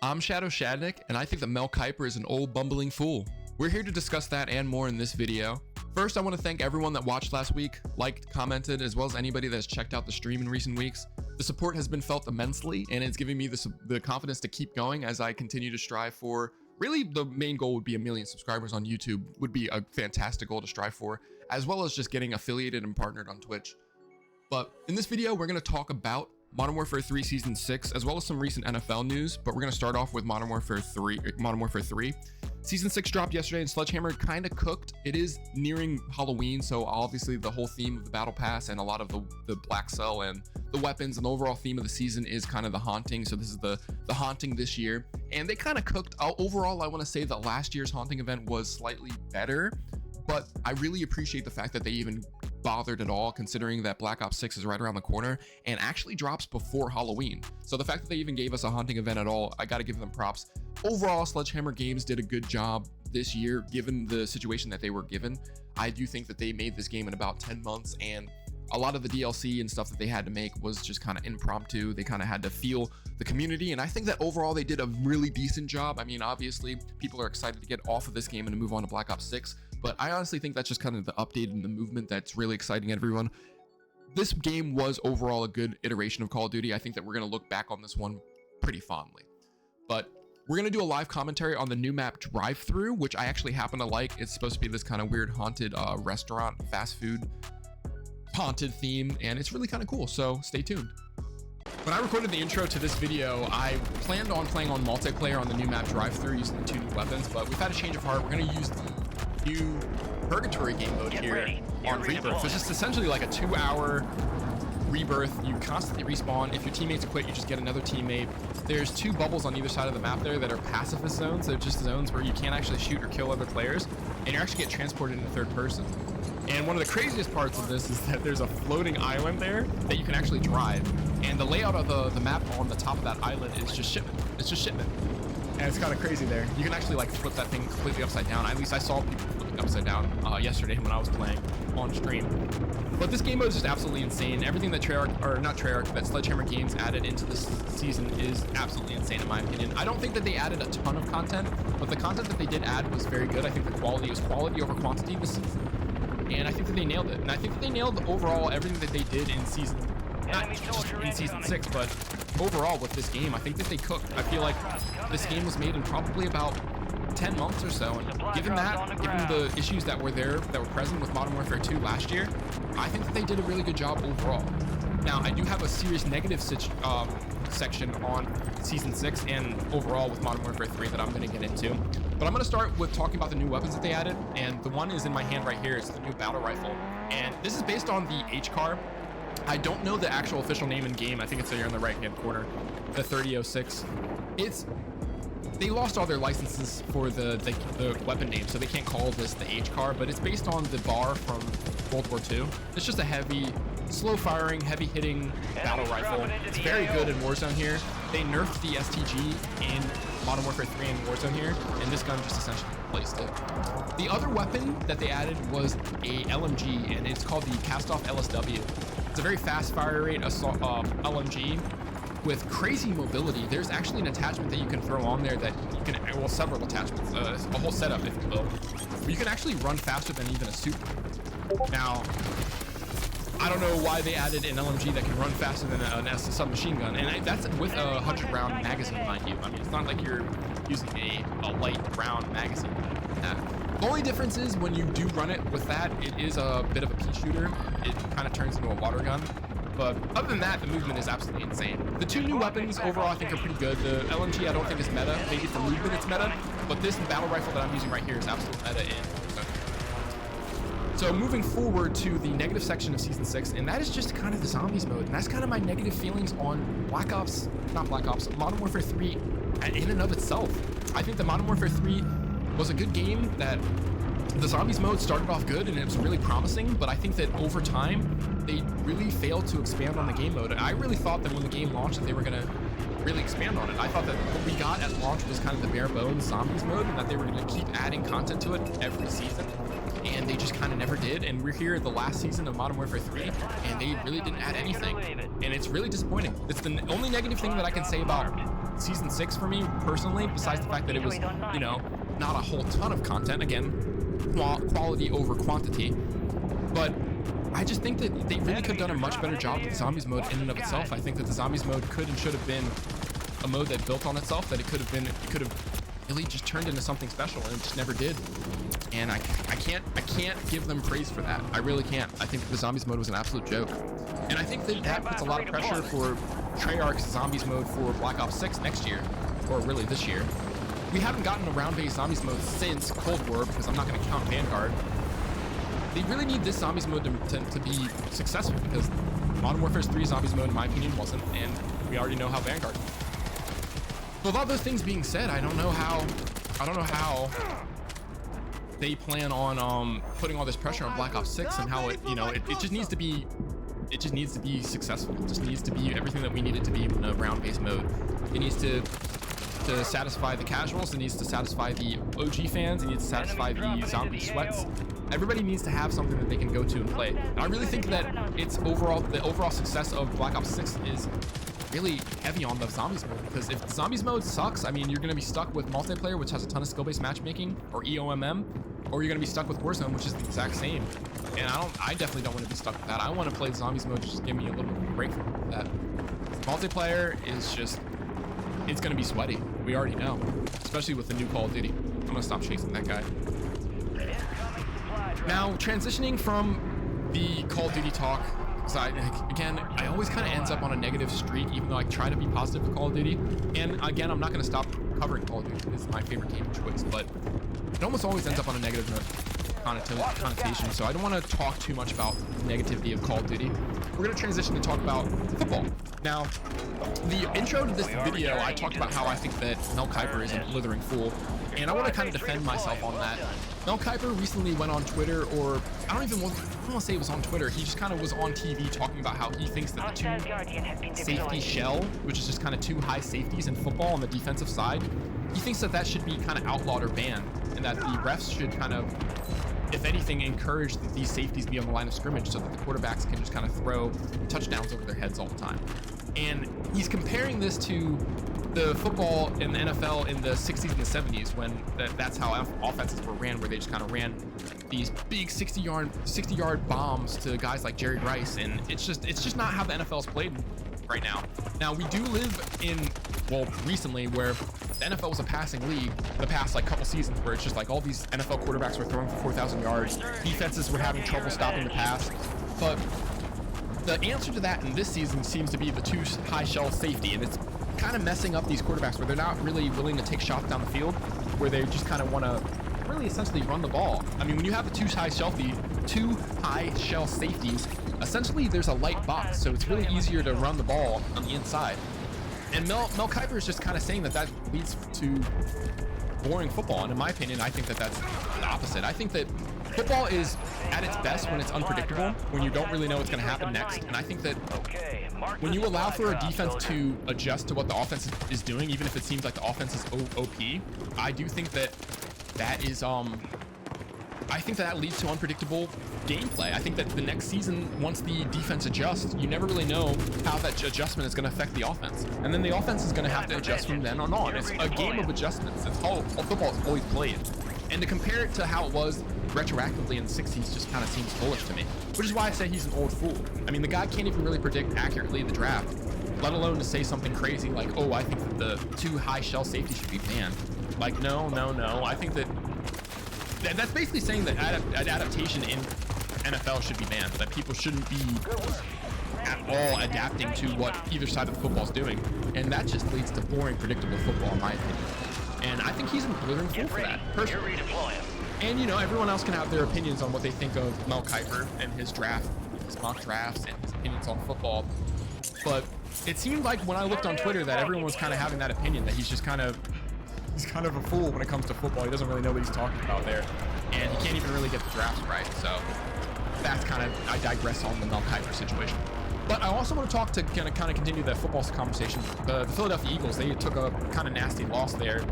I'm Shadow Shadnick, and I think that Mel Kiper is an old bumbling fool. We're here to discuss that and more in this video. First, I want to thank everyone that watched last week, liked, commented, as well as anybody that's checked out the stream in recent weeks. The support has been felt immensely, and it's giving me the confidence to keep going as I continue to strive for. Really, the main goal would be 1 million subscribers on YouTube, would be a fantastic goal to strive for, as well as just getting affiliated and partnered on Twitch. But in this video, we're going to talk about Modern Warfare 3 Season 6, as well as some recent NFL news, but we're going to start off with Modern Warfare 3. Season 6 dropped yesterday, and Sledgehammer kind of cooked. It is nearing Halloween, so obviously the whole theme of the Battle Pass and a lot of the Black Cell and the weapons and the overall theme of the season is kind of the haunting. So this is the haunting this year, and they kind of cooked. Overall, I want to say that last year's haunting event was slightly better, but I really appreciate the fact that they even bothered at all, considering that Black Ops 6 is right around the corner and actually drops before Halloween. So the fact that they even gave us a haunting event at all, I got to give them props. Overall, Sledgehammer Games did a good job this year, given the situation that they were given. I do think that they made this game in about 10 months, and a lot of the DLC and stuff that they had to make was just kind of impromptu. They kind of had to feel the community, and I think that overall they did a really decent job. I mean, obviously, people are excited to get off of this game and to move on to Black Ops 6, but I honestly think that's just kind of the update and the movement that's really exciting everyone. This game was overall a good iteration of Call of Duty. I think that we're going to look back on this one pretty fondly. But we're going to do a live commentary on the new map Drive-Thru, which I actually happen to like. It's supposed to be this kind of weird haunted restaurant, fast food haunted theme, and it's really kind of cool, so stay tuned. When I recorded the intro to this video, I planned on playing on multiplayer on the new map Drive-Thru using the 2 new weapons, but we've had a change of heart. We're going to use the new Purgatory game mode here on Rebirth. It's just essentially like a 2-hour rebirth. You constantly respawn. If your teammates quit, you just get another teammate. There's 2 bubbles on either side of the map there that are pacifist zones. They're just zones where you can't actually shoot or kill other players, and you actually get transported into third person. And one of the craziest parts of this is that there's a floating island there that you can actually drive, and the layout of the map on the top of that island is just shipment. It's just shipment, and it's kind of crazy there. You can actually like flip that thing completely upside down. At least I saw people flipping upside down yesterday when I was playing on stream. But this game mode is just absolutely insane. Everything that that Sledgehammer Games added into this season is absolutely insane in my opinion. I don't think that they added a ton of content, but the content that they did add was very good. I think the quality was quality over quantity this season, and I think that they nailed it. And I think that they nailed overall everything that they did in season, not just in season 6, but overall with this game. I think that they cooked. I feel like this game was made in probably about 10 months or so, and given the issues that were present with Modern Warfare 2 last year, I think that they did a really good job overall. Now, I do have a serious negative section on Season 6 and overall with Modern Warfare 3 that I'm going to get into. But I'm going to start with talking about the new weapons that they added, and the one is in my hand right here. It's the new battle rifle, and this is based on the H-car. I don't know the actual official name in game. I think it's there in the right-hand corner, the 3006. They lost all their licenses for the weapon name, so they can't call this the H-car, but it's based on the bar from World War II. It's just a heavy, slow-firing, heavy-hitting battle rifle. It's very good in Warzone here. They nerfed the STG in Modern Warfare 3 and Warzone here, and this gun just essentially replaced it. The other weapon that they added was a LMG, and it's called the Cast-Off LSW. It's a very fast fire rate LMG with crazy mobility. There's actually an attachment that you can throw on there that you can, well, several attachments, a whole setup, if you will. But you can actually run faster than even a super. Now, I don't know why they added an LMG that can run faster than a submachine gun, and that's with a 100-round magazine, mind you. I mean, it's not like you're using a light round magazine. The only difference is when you do run it with that, it is a bit of a pea shooter. It kind of turns into a water gun. But other than that, the movement is absolutely insane. The 2 new weapons overall I think are pretty good. The LMG I don't think is meta. Maybe for movement it's meta, but this battle rifle that I'm using right here is absolute meta in Warzone. So moving forward to the negative section of Season 6, and that is just kind of the zombies mode. And that's kind of my negative feelings on Modern Warfare 3 in and of itself. I think the Modern Warfare 3 was a good game. That the zombies mode started off good and it was really promising, but I think that over time they really failed to expand on the game mode. I really thought that when the game launched that they were going to really expand on it. I thought that what we got at launch was kind of the bare bones zombies mode, and that they were going to keep adding content to it every season, and they just kind of never did. And we're here the last season of Modern Warfare 3, and they really didn't add anything, and it's really disappointing. It's the only negative thing that I can say about season 6 for me personally, besides the fact that it was, you know, not a whole ton of content. Again, quality over quantity. But I just think that they really could have done a much better job with the zombies mode in and of itself. I think that the zombies mode could and should have been a mode that built on itself, that it could have really just turned into something special, and it just never did. And I can't give them praise for that. I really can't. I think the zombies mode was an absolute joke. And I think that puts a lot of pressure for Treyarch's zombies mode for Black Ops 6 next year, or really this year. We haven't gotten a round-based zombies mode since Cold War, because I'm not going to count Vanguard. They really need this zombies mode to be successful, because Modern Warfare 3 zombies mode, in my opinion, wasn't, and we already know how Vanguard is. With all those things being said, I don't know how they plan on putting all this pressure on Black Ops 6, and how it just needs to be successful. It just needs to be everything that we need it to be in a round-based mode. It needs to satisfy the casuals, it needs to satisfy the OG fans, it needs to satisfy the zombie sweats. Everybody needs to have something that they can go to and play. And I really think that the overall success of Black Ops 6 is really heavy on the zombies mode, because if the zombies mode sucks, I mean, you're going to be stuck with multiplayer, which has a ton of skill-based matchmaking, or EOMM, or you're going to be stuck with Warzone, which is the exact same. And I definitely don't want to be stuck with that. I want to play the zombies mode, just give me a little bit of a break from that. Multiplayer is just, it's going to be sweaty. We already know, especially with the new Call of Duty. I'm going to stop chasing that guy. Now, transitioning from the Call of Duty talk, because I always kind of ends up on a negative streak, even though I try to be positive with Call of Duty. And again, I'm not going to stop covering Call of Duty. It's my favorite game of choice, but it almost always ends up on a negative connotation. So I don't want to talk too much about negativity of Call of Duty. We're going to transition to talk about football. Now, the intro to this video, I talked about how I think that Mel Kiper is a blithering fool, and I want to kind of defend myself on that. Mel Kiper recently went on Twitter, or I don't want to say it was on Twitter. He just kind of was on TV talking about how he thinks that the two-safety shell, which is just kind of two high safeties in football on the defensive side, he thinks that should be kind of outlawed or banned, and that the refs should kind of, if anything, encourage that these safeties be on the line of scrimmage so that the quarterbacks can just kind of throw touchdowns over their heads all the time. And he's comparing this to the football in the NFL in the 60s and the 70s, when that's how offenses were ran, where they just kind of ran these big 60-yard bombs to guys like Jerry Rice, and it's just not how the NFL's played right now. Now, we do live in, well, recently, where the NFL was a passing league the past like couple seasons, where it's just like all these NFL quarterbacks were throwing for 4,000 yards, defenses were having trouble stopping the pass. But the answer to that in this season seems to be the two high shell safety, and it's kind of messing up these quarterbacks, where they're not really willing to take shots down the field, where they just kind of want to really essentially run the ball. I mean, when you have the two high shell safeties, essentially there's a light box, so it's really easier to run the ball on the inside. And Mel Kiper is just kind of saying that leads to boring football, and in my opinion, I think that that's the opposite. I think that football is at its best when it's unpredictable, when you don't really know what's going to happen next. And I think that when you allow for a defense to adjust to what the offense is doing, even if it seems like the offense is OP, I do think that is I think that leads to unpredictable gameplay. I think that the next season, once the defense adjusts, you never really know how that adjustment is going to affect the offense. And then the offense is going to have to adjust from then on. It's a game of adjustments. It's how football is always played. And to compare it to how it was retroactively in the 60s just kind of seems foolish to me, which is why I say he's an old fool. I mean, the guy can't even really predict accurately the draft, let alone to say something crazy like, oh, I think that the two high shell safety should be banned. Like, no. I think that's basically saying that adaptation in NFL should be banned, that people shouldn't be at all adapting to what either side of the football is doing. And that just leads to boring, predictable football, in my opinion. And I think he's a blithering fool for that, personally. And, everyone else can have their opinions on what they think of Mel Kiper and his mock drafts, and his opinions on football. But it seemed like when I looked on Twitter that everyone was kind of having that opinion, that he's kind of a fool when it comes to football. He doesn't really know what he's talking about there. And he can't even really get the drafts right. So that's I digress on the Mel Kiper situation. But I also want to talk to kind of continue that football conversation. The Philadelphia Eagles, they took a kind of nasty loss there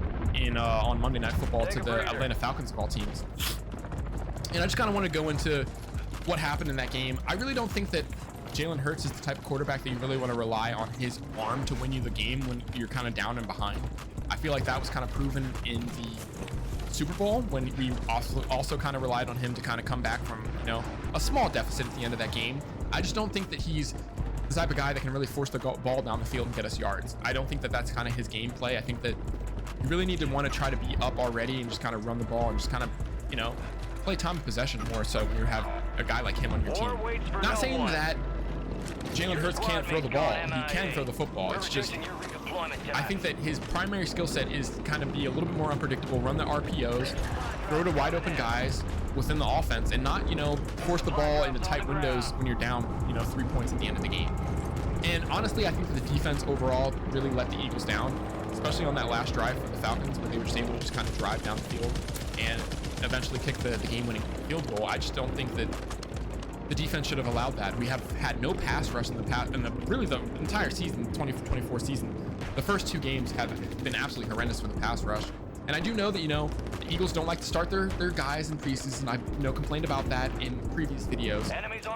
on Monday Night Football to the Atlanta Falcons of all teams. And I just kind of want to go into what happened in that game. I really don't think that Jalen Hurts is the type of quarterback that you really want to rely on his arm to win you the game when you're kind of down and behind. I feel like that was kind of proven in the Super Bowl when we also kind of relied on him to kind of come back from, you know, a small deficit at the end of that game. I just don't think that he's the type of guy that can really force the ball down the field and get us yards. I don't think that that's kind of his gameplay. I think that you really need to want to try to be up already and just kind of run the ball and just kind of, you know, play time of possession more so when you have a guy like him on your team. Not saying that Jalen Hurts can't throw the ball. He can throw the football. It's just, I think that his primary skill set is to kind of be a little bit more unpredictable, run the RPOs, throw to wide open guys within the offense, and not, you know, force the ball into tight windows when you're down, you know, 3 points at the end of the game. And honestly, I think that the defense overall really let the Eagles down, especially on that last drive for the Falcons when they were just able to just kind of drive down the field and eventually kick the game-winning field goal. I just don't think that the defense should have allowed that. We have had no pass rush in really the entire season, 2024 season. The first 2 games have been absolutely horrendous for the pass rush. And I do know that, you know, the Eagles don't like to start their guys in preseason. I've, you know, complained about that in previous videos.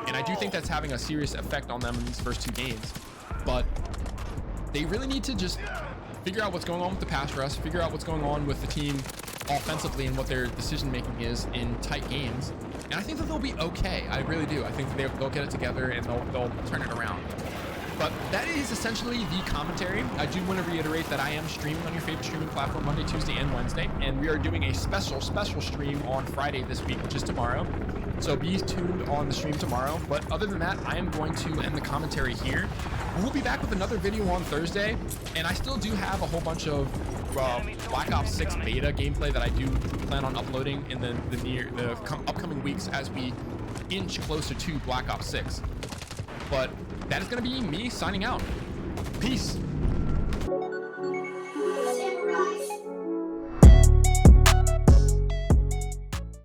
And I do think that's having a serious effect on them in these first 2 games. But they really need to just figure out what's going on with the pass rush, figure out what's going on with the team offensively and what their decision making is in tight games. And I think that they'll be okay. I really do. I think that they'll get it together and they'll turn it around. But that is essentially the commentary. I do want to reiterate that I am streaming on your favorite streaming platform Monday, Tuesday, and Wednesday. And we are doing a special stream on Friday this week, which is tomorrow. So be tuned on the stream tomorrow. But other than that, I am going to end the commentary here. We'll be back with another video on Thursday. And I still do have a whole bunch of Black Ops 6 beta gameplay that I do plan on uploading in the upcoming weeks as we inch closer to Black Ops 6. But that is going to be me signing out. Peace.